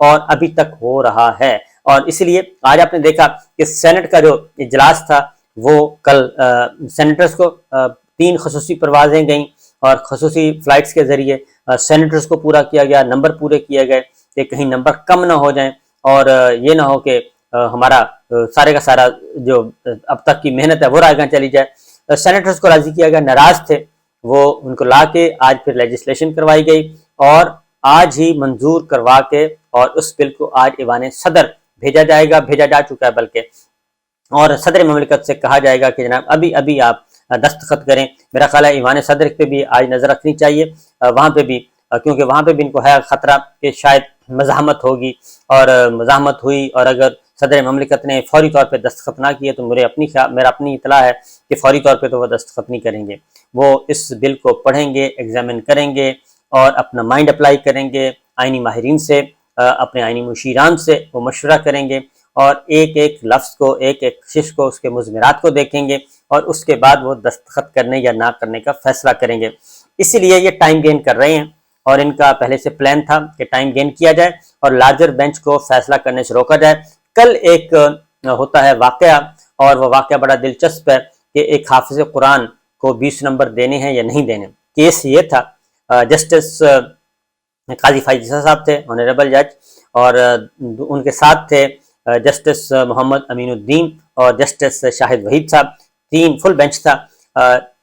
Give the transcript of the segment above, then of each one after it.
اور ابھی تک ہو رہا ہے. اور اس لیے آج آپ نے دیکھا کہ سینٹ کا جو اجلاس تھا وہ کل سینیٹرز کو 3 خصوصی پروازیں گئیں اور خصوصی فلائٹس کے ذریعے سینیٹرز کو پورا کیا گیا، نمبر پورے کیے گئے کہ کہیں نمبر کم نہ ہو جائیں اور یہ نہ ہو کہ ہمارا سارے کا سارا جو اب تک کی محنت ہے وہ رائے گاں چلی جائے. سینیٹرز کو راضی کیا گیا، ناراض تھے وہ، ان کو لا کے آج پھر لیجسلیشن کروائی گئی اور آج ہی منظور کروا کے اور اس بل کو آج ایوان صدر بھیجا جائے گا، بھیجا جا چکا ہے بلکہ، اور صدر مملکت سے کہا جائے گا کہ جناب ابھی آپ دستخط کریں. میرا خیال ہے ایوان صدر پہ بھی آج نظر رکھنی چاہیے، وہاں پہ بھی، کیونکہ وہاں پہ بھی ان کو ہے خطرہ کہ شاید مزاحمت ہوگی، اور مزاحمت ہوئی اور اگر صدر مملکت نے فوری طور پہ دستخط نہ کیے تو میرا اپنی اطلاع ہے کہ فوری طور پہ تو وہ دستخط نہیں کریں گے. وہ اس بل کو پڑھیں گے، ایگزامن کریں گے اور اپنا مائنڈ اپلائی کریں گے، آئینی ماہرین سے، اپنے آئینی مشیران سے وہ مشورہ کریں گے اور ایک ایک لفظ کو، ایک ایک شش کو، اس کے مضمرات کو دیکھیں گے اور اس کے بعد وہ دستخط کرنے یا نہ کرنے کا فیصلہ کریں گے. اسی لیے یہ ٹائم گین کر رہے ہیں اور ان کا پہلے سے پلان تھا کہ ٹائم گین کیا جائے اور لارجر بینچ کو فیصلہ کرنے سے روکا جائے. کل ایک ہوتا ہے واقعہ اور وہ واقعہ بڑا دلچسپ ہے کہ ایک حافظ قرآن کو 20 نمبر دینے ہیں یا نہیں دینے. کیس یہ تھا، جسٹس قاضی فائز عیسیٰ صاحب تھے، آنریبل جج، اور ان کے ساتھ تھے جسٹس محمد امین الدین اور جسٹس شاہد وحید صاحب. 3 فل بینچ تھا،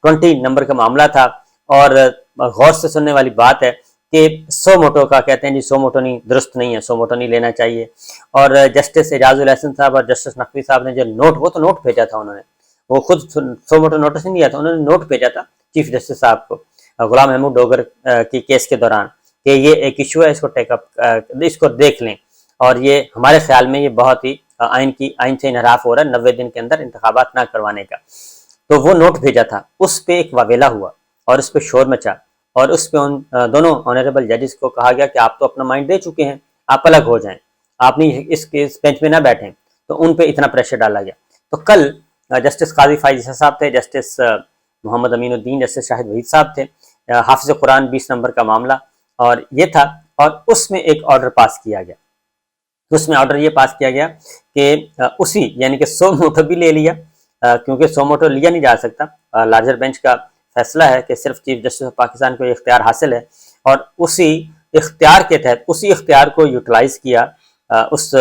20 نمبر کا معاملہ تھا اور غور سے سننے والی بات ہے کہ 100 موٹو کا کہتے ہیں جی 100 موٹو نہیں، درست نہیں ہے، 100 موٹو نہیں لینا چاہیے. اور جسٹس اعجاز الحسن صاحب اور جسٹس نقوی صاحب نے جو نوٹ، وہ تو نوٹ بھیجا تھا انہوں نے، وہ خود 100 موٹو نوٹس نہیں دیا تھا، انہوں نے نوٹ بھیجا تھا چیف جسٹس صاحب کو غلام محمود ڈوگر کی کیس کے دوران کہ یہ ایک ایشو ہے، اس کو ٹیک اپ، اس کو دیکھ لیں، اور یہ ہمارے خیال میں یہ بہت ہی آئین سے انحراف ہو رہا ہے 90 دن کے اندر انتخابات نہ کروانے کا. تو وہ نوٹ بھیجا تھا، اس پہ ایک واویلا ہوا اور اس پہ شور مچا اور اس پہ ان دونوں آنریبل ججز کو کہا گیا کہ آپ تو اپنا مائنڈ دے چکے ہیں، آپ الگ ہو جائیں، آپ نہیں اس بینچ میں نہ بیٹھیں. تو ان پہ اتنا پریشر ڈالا گیا. تو کل جسٹس قاضی فائز عیسیٰ صاحب تھے، جسٹس محمد امین الدین، جسٹس شاہد وحید صاحب تھے، حافظ قرآن 20 نمبر کا معاملہ اور یہ تھا، اور اس میں ایک آرڈر پاس کیا گیا. اس میں آرڈر یہ پاس کیا گیا کہ اسی یعنی کہ 100 موٹو بھی لے لیا، کیونکہ 100 موٹو لیا نہیں جا سکتا، لارجر بینچ کا فیصلہ ہے کہ صرف چیف جسٹس آف پاکستان کو یہ اختیار حاصل ہے، اور اسی اختیار کے تحت اسی اختیار کو یوٹیلائز کیا اس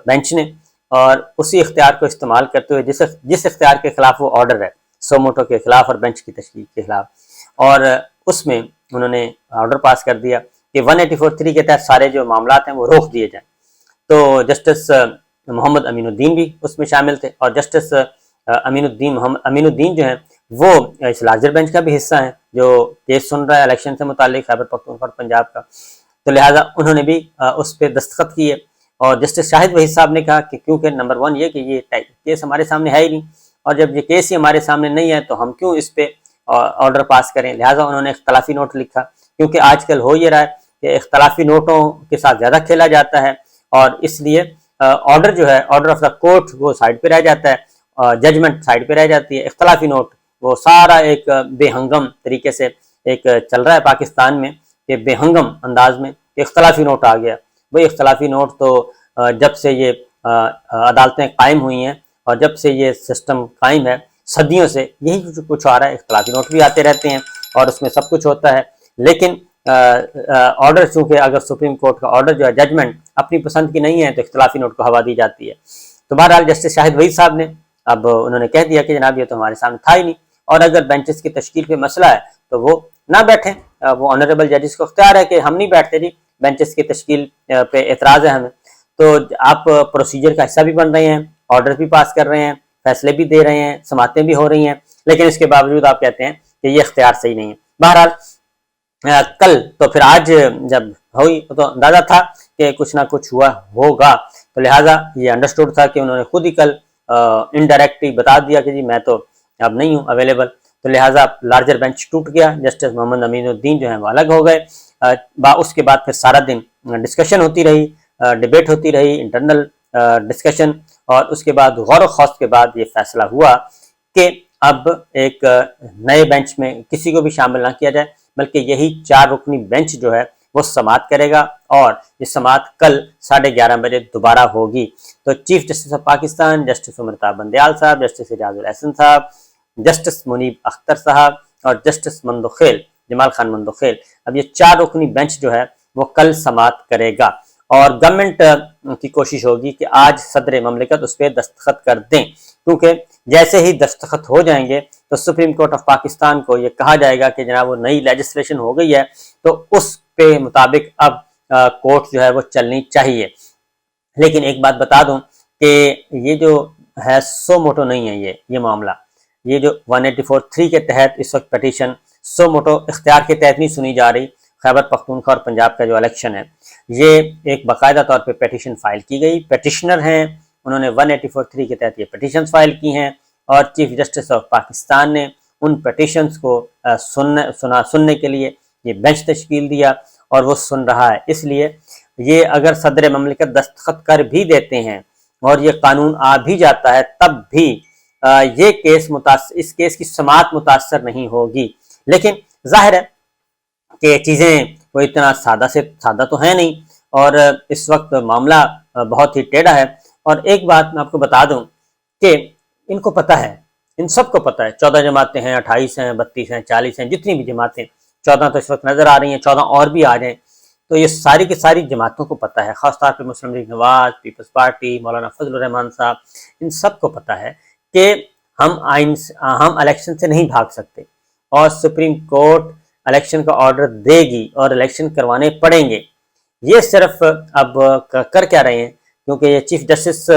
بینچ نے، اور اسی اختیار کو استعمال کرتے ہوئے جس اختیار کے خلاف وہ آرڈر ہے 100 موٹو کے خلاف اور بینچ کی تشکیل کے خلاف، اور اس میں انہوں نے آرڈر پاس کر دیا کہ 184(3) کے تحت سارے جو معاملات ہیں وہ روک دیے جائیں. تو جسٹس محمد امین الدین بھی اس میں شامل تھے اور جسٹس امین الدین جو ہیں وہ اس لارجر بینچ کا بھی حصہ ہیں جو کیس سن رہا ہے الیکشن سے متعلق خیبر پختونخوا اور پنجاب کا. تو لہٰذا انہوں نے بھی اس پہ دستخط کیے اور جسٹس شاہد وحید صاحب نے کہا کہ کیونکہ نمبر 1 یہ کہ یہ کیس ہمارے سامنے ہے ہی نہیں، اور جب یہ کیس ہی ہمارے سامنے نہیں ہے تو ہم کیوں اس پہ آرڈر پاس کریں. لہٰذا انہوں نے اختلافی نوٹ لکھا، کیونکہ آج کل ہو یہ رہا ہے کہ اختلافی نوٹوں کے ساتھ زیادہ کھیلا جاتا ہے اور اس لیے آرڈر جو ہے، آرڈر آف دا کورٹ، وہ سائڈ پہ رہ جاتا ہے، ججمنٹ سائڈ پہ رہ جاتی ہے. اختلافی نوٹ وہ سارا ایک بے ہنگم طریقے سے ایک چل رہا ہے پاکستان میں کہ بے ہنگم انداز میں اختلافی نوٹ آ گیا. وہی اختلافی نوٹ تو جب سے یہ عدالتیں قائم ہوئی ہیں اور جب سے یہ سسٹم قائم ہے صدیوں سے یہی کچھ آ رہا ہے. اختلافی نوٹ بھی آتے رہتے ہیں اور اس میں سب کچھ ہوتا ہے، لیکن آرڈر چونکہ اگر سپریم کورٹ کا آرڈر جو ہے ججمنٹ اپنی پسند کی نہیں ہے تو اختلافی نوٹ کو ہوا دی جاتی ہے. تو بہرحال جسٹس شاہد وحید صاحب نے اب انہوں نے کہہ دیا کہ جناب یہ تو ہمارے سامنے تھا ہی نہیں، اور اگر بینچز کی تشکیل پہ مسئلہ ہے تو وہ نہ بیٹھیں. وہ آنریبل ججز کو اختیار ہے کہ ہم نہیں بیٹھتے جی، بینچز کی تشکیل پہ اعتراض ہے ہمیں. تو آپ پروسیجر کا حصہ بھی بن رہے ہیں، آرڈر بھی پاس کر رہے ہیں، فیصلے بھی دے رہے ہیں، سماعتیں بھی ہو رہی ہیں، لیکن اس کے باوجود آپ کہتے ہیں کہ یہ اختیار صحیح نہیں ہے. بہرحال کل تو پھر آج جب ہوئی تو اندازہ تھا کہ کچھ نہ کچھ ہوا ہوگا، تو لہٰذا یہ انڈرسٹوڈ تھا کہ انہوں نے خود ہی کل انڈائریکٹلی بتا دیا کہ جی میں تو اب نہیں ہوں اویلیبل. تو لہٰذا لارجر بینچ ٹوٹ گیا، جسٹس محمد امین الدین جو ہیں وہ الگ ہو گئے. اس کے بعد پھر سارا دن ڈسکشن ہوتی رہی، ڈیبیٹ ہوتی رہی، انٹرنل ڈسکشن، اور اس کے بعد غور و خوض کے بعد یہ فیصلہ ہوا کہ اب ایک نئے بینچ میں کسی کو بھی شامل نہ کیا جائے، بلکہ یہی 4 رکنی بینچ جو ہے وہ سماعت کرے گا اور یہ سماعت کل 11:30 بجے دوبارہ ہوگی۔ تو chief justice of Pakistan justice Amrita Bandial صاحب، جسٹس ریاض الحسن صاحب، جسٹس منیب اختر صاحب اور جسٹس مندوخیل جمال خان مندوخیل، اب یہ 4 رکنی بینچ جو ہے وہ کل سماعت کرے گا، اور گورنمنٹ کی کوشش ہوگی کہ آج صدر مملکت اس پہ دستخط کر دیں، کیونکہ جیسے ہی دستخط ہو جائیں گے تو سپریم کورٹ آف پاکستان کو یہ کہا جائے گا کہ جناب وہ نئی لیجسلیشن ہو گئی ہے، تو اس پہ مطابق اب کورٹ جو ہے وہ چلنی چاہیے۔ لیکن ایک بات بتا دوں کہ یہ جو ہے سو موٹو نہیں ہے، یہ معاملہ، یہ جو 184(3) کے تحت اس وقت پٹیشن سو موٹو اختیار کے تحت نہیں سنی جا رہی۔ خیبر پختونخوا اور پنجاب کا جو الیکشن ہے، یہ ایک باقاعدہ طور پہ پٹیشن فائل کی گئی، پٹیشنر ہیں، انہوں نے 184(3) کے تحت یہ پٹیشن فائل کی ہیں، اور چیف جسٹس آف پاکستان نے ان پٹیشنز کو سننے کے لیے یہ بینچ تشکیل دیا، اور وہ سن رہا ہے۔ اس لیے یہ اگر صدر مملکت دستخط کر بھی دیتے ہیں اور یہ قانون آ بھی جاتا ہے، تب بھی یہ اس کیس کی سماعت متاثر نہیں ہوگی۔ لیکن ظاہر ہے کہ چیزیں کوئی اتنا سادہ سے سادہ تو ہے نہیں، اور اس وقت معاملہ بہت ہی ٹیڑھا ہے۔ اور ایک بات میں آپ کو بتا دوں کہ ان کو پتہ ہے، ان سب کو پتہ ہے، 14 جماعتیں ہیں، 28 ہیں، 32 ہیں، 40 ہیں، جتنی بھی جماعتیں، 14 تو اس وقت نظر آ رہی ہیں، 14 اور بھی آ جائیں، تو یہ ساری کی ساری جماعتوں کو پتہ ہے، خاص طور پہ مسلم لیگ نواز، پیپلز پارٹی، مولانا فضل الرحمان صاحب، ان سب کو پتہ ہے کہ ہم الیکشن سے نہیں بھاگ سکتے، اور سپریم کورٹ الیکشن کا آرڈر دے گی اور الیکشن کروانے پڑیں گے۔ یہ صرف اب کر کیا رہے ہیں، کیونکہ یہ چیف جسٹس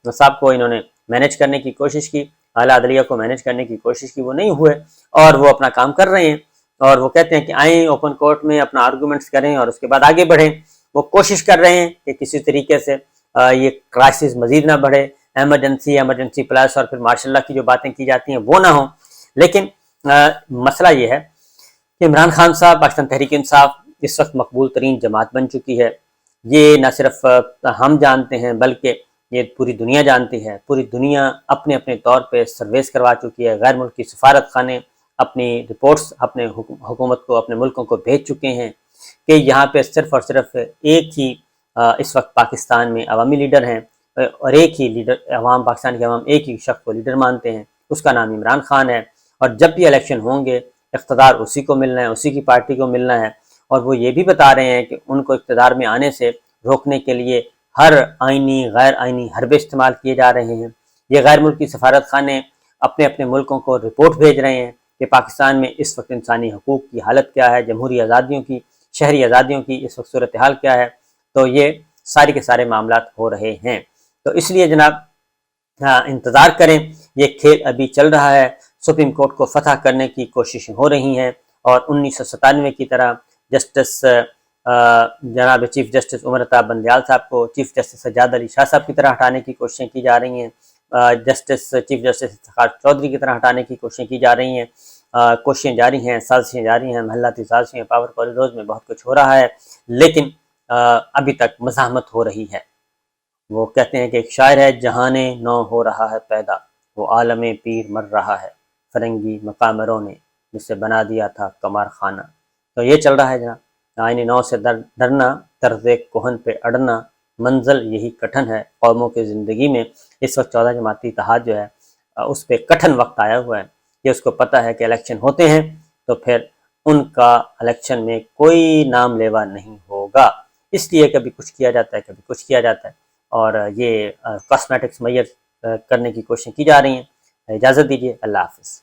صاحب کو انہوں نے مینیج کرنے کی کوشش کی، اعلیٰ عدلیہ کو مینیج کرنے کی کوشش کی، وہ نہیں ہوئے، اور وہ اپنا کام کر رہے ہیں، اور وہ کہتے ہیں کہ آئیں اوپن کورٹ میں اپنا آرگومنٹس کریں اور اس کے بعد آگے بڑھیں۔ وہ کوشش کر رہے ہیں کہ کسی طریقے سے یہ کرائسس مزید نہ بڑھے، ایمرجنسی پلس اور پھر مارشل لا کی جو باتیں کی جاتی ہیں وہ نہ ہوں۔ لیکن مسئلہ یہ ہے کہ عمران خان صاحب، پاکستان تحریک انصاف اس وقت مقبول ترین جماعت بن چکی ہے۔ یہ نہ صرف ہم جانتے ہیں بلکہ یہ پوری دنیا جانتی ہے، پوری دنیا اپنے اپنے طور پہ سرویس کروا چکی ہے، غیر ملکی سفارت خانے اپنی رپورٹس اپنے حکومت کو، اپنے ملکوں کو بھیج چکے ہیں کہ یہاں پہ صرف اور صرف ایک ہی اس وقت پاکستان میں عوامی لیڈر ہیں، اور ایک ہی لیڈر، پاکستان کے عوام ایک ہی شخص کو لیڈر مانتے ہیں، اس کا نام عمران خان ہے، اور جب بھی الیکشن ہوں گے اقتدار اسی کو ملنا ہے، اسی کی پارٹی کو ملنا ہے، اور وہ یہ بھی بتا رہے ہیں کہ ان کو اقتدار میں آنے سے روکنے کے لیے ہر آئینی غیر آئینی حربے استعمال کیے جا رہے ہیں۔ یہ غیر ملکی سفارت خانے اپنے اپنے ملکوں کو رپورٹ بھیج رہے ہیں کہ پاکستان میں اس وقت انسانی حقوق کی حالت کیا ہے، جمہوری آزادیوں کی، شہری آزادیوں کی اس وقت صورتحال کیا ہے۔ تو یہ سارے کے سارے معاملات ہو رہے ہیں، تو اس لیے جناب انتظار کریں، یہ کھیل ابھی چل رہا ہے، سپریم کورٹ کو فتح کرنے کی کوششیں ہو رہی ہیں، اور 1997 کی طرح جسٹس جناب چیف جسٹس امرتا بندیال صاحب کو چیف جسٹس سجاد علی شاہ صاحب کی طرح ہٹانے کی کوششیں کی جا رہی ہیں، چیف جسٹس افتخار چودھری کی طرح ہٹانے کی کوششیں کی جا رہی ہیں، کوششیں جاری ہیں، سازشیں جاری ہیں، محلاتی سازشیں، پاور کوریڈورز میں بہت کچھ ہو رہا ہے، لیکن ابھی تک مزاحمت ہو رہی ہے۔ وہ کہتے ہیں کہ ایک شاعر ہے، جہانے نو ہو رہا ہے پیدا، وہ عالم پیر مر رہا ہے، فرنگی مقامروں نے جسے بنا دیا تھا قمار خانہ۔ تو یہ چل رہا ہے جناب، آئین نو سے ڈرنا، طرز کہن پہ اڑنا، منزل یہی کٹھن ہے قوموں کی زندگی میں۔ اس وقت 14 جماعتی اتحاد جو ہے اس پہ کٹھن وقت آیا ہوا ہے، کہ اس کو پتہ ہے کہ الیکشن ہوتے ہیں تو پھر ان کا الیکشن میں کوئی نام لیوا نہیں ہوگا، اس لیے کبھی کچھ کیا جاتا ہے، کبھی کچھ کیا جاتا ہے، اور یہ کاسمیٹکس میئر کرنے کی کوششیں کی جا رہی ہیں۔ اجازت دیجیے، اللہ حافظ۔